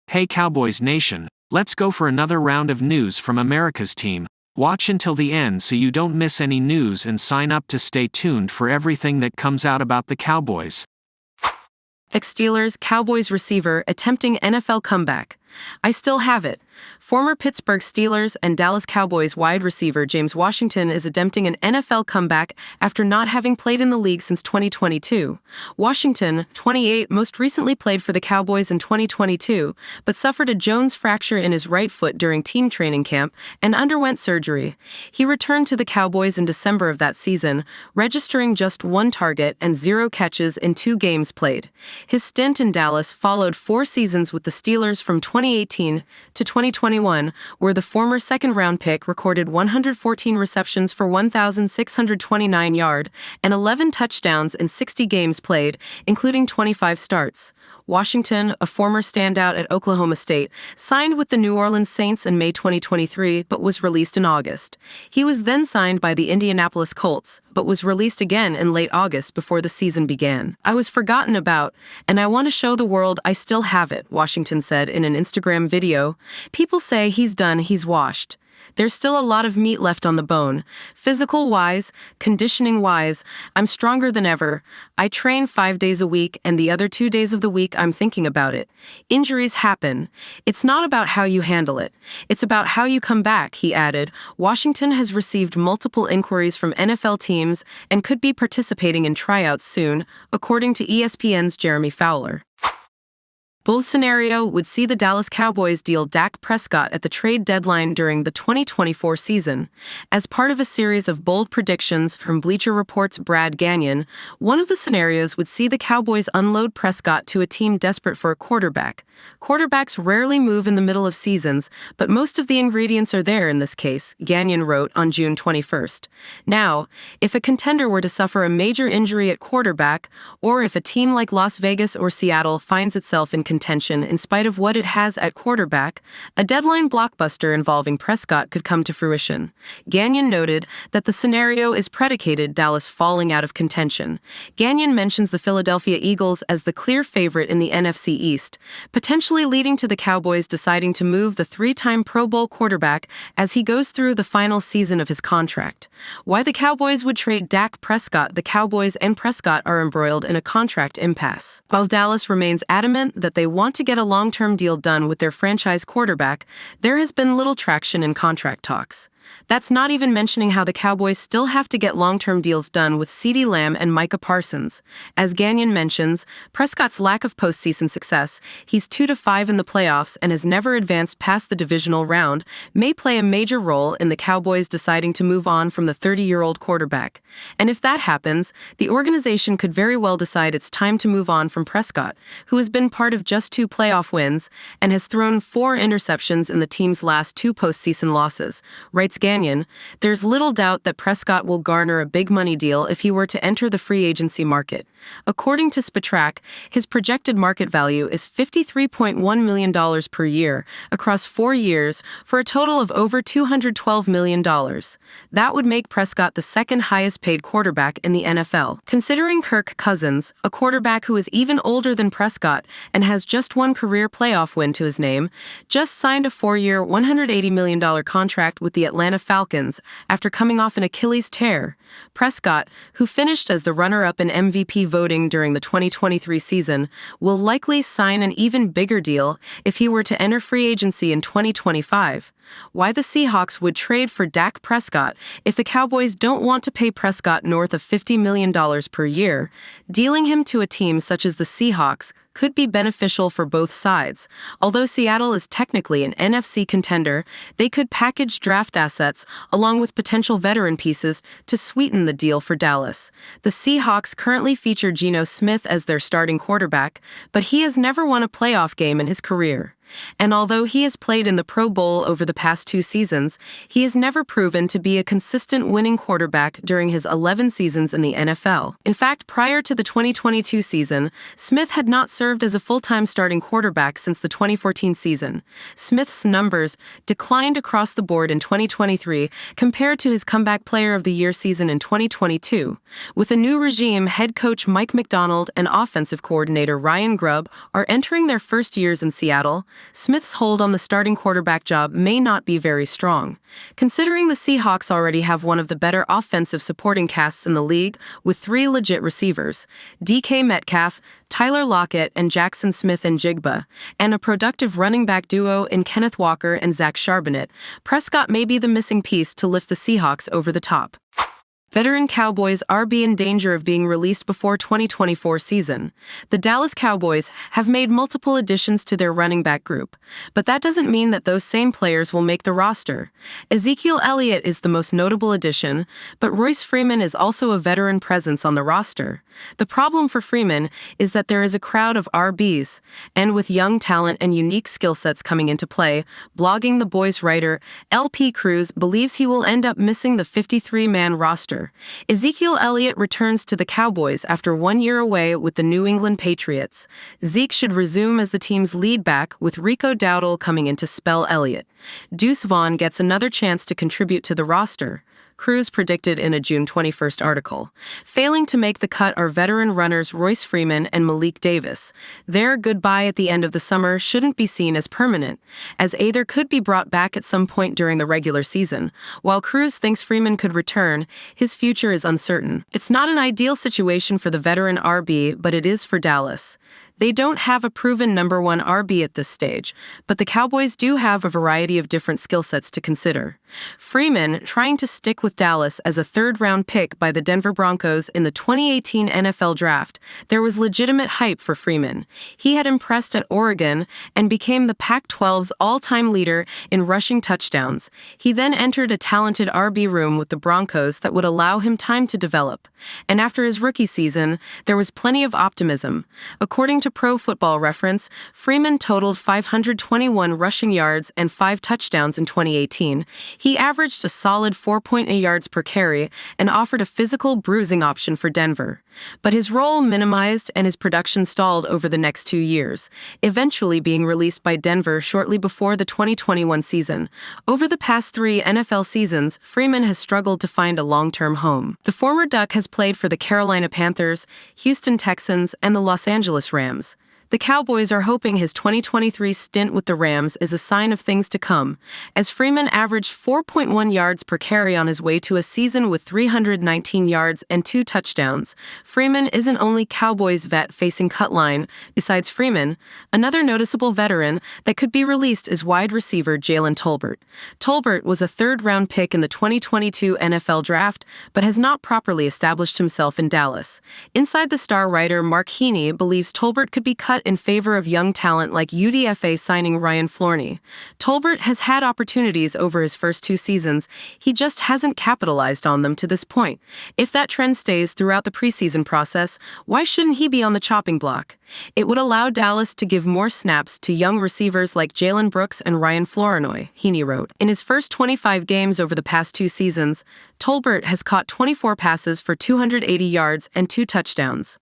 Hey Cowboys Nation, let's go for another round of news from America's team. Watch until the end so you don't miss any news and sign up to stay tuned for everything that comes out about the Cowboys. X Steelers Cowboys receiver attempting NFL comeback. I still have it. Former Pittsburgh Steelers and Dallas Cowboys wide receiver James Washington is attempting an NFL comeback after not having played in the league since 2022. Washington, 28, most recently played for the Cowboys in 2022, but suffered a Jones fracture in his right foot during team training camp and underwent surgery. He returned to the Cowboys in December of that season, registering just 1 target and 0 catches in 2 games played. His stint in Dallas followed 4 seasons with the Steelers from 2018 to 2021, where the former second-round pick recorded 114 receptions for 1,629 yards and 11 touchdowns in 60 games played, including 25 starts. Washington, a former standout at Oklahoma State, signed with the New Orleans Saints in May 2023 but was released in August. He was then signed by the Indianapolis Colts, but was released again in late August before the season began. I was forgotten about, and I want to show the world I still have it, Washington said in an Instagram video. People say he's done, he's washed. There's still a lot of meat left on the bone. Physical-wise, conditioning-wise, I'm stronger than ever. I train 5 days a week, and the other 2 days of the week I'm thinking about it. Injuries happen. It's not about how you handle it. It's about how you come back, he added. Washington has received multiple inquiries from NFL teams and could be participating in tryouts soon, according to ESPN's Jeremy Fowler. Both scenario would see the Dallas Cowboys deal Dak Prescott at the trade deadline during the 2024 season. As part of a series of bold predictions from Bleacher Report's Brad Gagnon, one of the scenarios would see the Cowboys unload Prescott to a team desperate for a quarterback. Quarterbacks rarely move in the middle of seasons, but most of the ingredients are there in this case, Gagnon wrote on June 21st. Now, if a contender were to suffer a major injury at quarterback, or if a team like Las Vegas or Seattle finds itself in contention in spite of what it has at quarterback, a deadline blockbuster involving Prescott could come to fruition. Gagnon noted that the scenario is predicated Dallas falling out of contention. Gagnon mentions the Philadelphia Eagles as the clear favorite in the NFC East, potentially leading to the Cowboys deciding to move the 3-time Pro Bowl quarterback as he goes through the final season of his contract. Why the Cowboys would trade Dak Prescott? The Cowboys and Prescott are embroiled in a contract impasse. While Dallas remains adamant that they want to get a long-term deal done with their franchise quarterback, there has been little traction in contract talks. That's not even mentioning how the Cowboys still have to get long-term deals done with CeeDee Lamb and Micah Parsons. As Gagnon mentions, Prescott's lack of postseason success, he's 2-5 in the playoffs and has never advanced past the divisional round, may play a major role in the Cowboys deciding to move on from the 30-year-old quarterback. And if that happens, the organization could very well decide it's time to move on from Prescott, who has been part of just 2 playoff wins and has thrown 4 interceptions in the team's last 2 postseason losses, writes Gagnon. There's little doubt that Prescott will garner a big money deal if he were to enter the free agency market. According to Spatrack, his projected market value is $53.1 million per year across 4 years for a total of over $212 million. That would make Prescott the second highest paid quarterback in the NFL. Considering Kirk Cousins, a quarterback who is even older than Prescott and has just 1 career playoff win to his name, just signed a 4-year, $180 million contract with the Atlanta Falcons after coming off an Achilles tear. Prescott, who finished as the runner-up in MVP voting during the 2023 season, will likely sign an even bigger deal if he were to enter free agency in 2025. Why the Seahawks would trade for Dak Prescott if the Cowboys don't want to pay Prescott north of $50 million per year. Dealing him to a team such as the Seahawks could be beneficial for both sides. Although Seattle is technically an NFC contender, they could package draft assets along with potential veteran pieces to sweeten the deal for Dallas. The Seahawks currently feature Geno Smith as their starting quarterback, but he has never won a playoff game in his career. And although he has played in the Pro Bowl over the past 2 seasons, he has never proven to be a consistent winning quarterback during his 11 seasons in the NFL. In fact, prior to the 2022 season, Smith had not served as a full-time starting quarterback since the 2014 season. Smith's numbers declined across the board in 2023 compared to his comeback player of the year season in 2022. With a new regime, head coach Mike Macdonald and offensive coordinator Ryan Grubb are entering their first years in Seattle. Smith's hold on the starting quarterback job may not be very strong. Considering the Seahawks already have one of the better offensive supporting casts in the league with 3 legit receivers, DK Metcalf, Tyler Lockett, and Jackson Smith-Njigba, and a productive running back duo in Kenneth Walker and Zach Charbonnet, Prescott may be the missing piece to lift the Seahawks over the top. Veteran Cowboys RB in danger of being released before 2024 season. The Dallas Cowboys have made multiple additions to their running back group, but that doesn't mean that those same players will make the roster. Ezekiel Elliott is the most notable addition, but Royce Freeman is also a veteran presence on the roster. The problem for Freeman is that there is a crowd of RBs, and with young talent and unique skill sets coming into play, Blogging the Boys writer LP Cruz believes he will end up missing the 53-man roster. Ezekiel Elliott returns to the Cowboys after 1 year away with the New England Patriots. Zeke should resume as the team's lead back, with Rico Dowdle coming in to spell Elliott. Deuce Vaughn gets another chance to contribute to the roster, Cruz predicted in a June 21st article. Failing to make the cut are veteran runners Royce Freeman and Malik Davis. Their goodbye at the end of the summer shouldn't be seen as permanent, as either could be brought back at some point during the regular season. While Cruz thinks Freeman could return, his future is uncertain. It's not an ideal situation for the veteran RB, but it is for Dallas. They don't have a proven number 1 RB at this stage, but the Cowboys do have a variety of different skill sets to consider. Freeman, trying to stick with Dallas as a third-round pick by the Denver Broncos in the 2018 NFL Draft, there was legitimate hype for Freeman. He had impressed at Oregon and became the Pac-12's all-time leader in rushing touchdowns. He then entered a talented RB room with the Broncos that would allow him time to develop. And after his rookie season, there was plenty of optimism. According to Pro Football Reference, Freeman totaled 521 rushing yards and 5 touchdowns in 2018. He averaged a solid 4.8 yards per carry and offered a physical bruising option for Denver. But his role minimized and his production stalled over the next 2 years, eventually being released by Denver shortly before the 2021 season. Over the past 3 NFL seasons, Freeman has struggled to find a long-term home. The former Duck has played for the Carolina Panthers, Houston Texans, and the Los Angeles Rams. The Cowboys are hoping his 2023 stint with the Rams is a sign of things to come, as Freeman averaged 4.1 yards per carry on his way to a season with 319 yards and 2 touchdowns. Freeman isn't only Cowboys vet facing cut line. Besides Freeman, another noticeable veteran that could be released is wide receiver Jalen Tolbert. Tolbert was a third-round pick in the 2022 NFL Draft, but has not properly established himself in Dallas. Inside the Star writer Mark Heaney believes Tolbert could be cut in favor of young talent like UDFA signing Ryan Florney. Tolbert has had opportunities over his first 2 seasons. He just hasn't capitalized on them to this point. If that trend stays throughout the preseason process, why shouldn't he be on the chopping block? It would allow Dallas to give more snaps to young receivers like Jalen Brooks and Ryan Flournoy, Heaney wrote. In his first 25 games over the past 2 seasons, Tolbert has caught 24 passes for 280 yards and 2 touchdowns.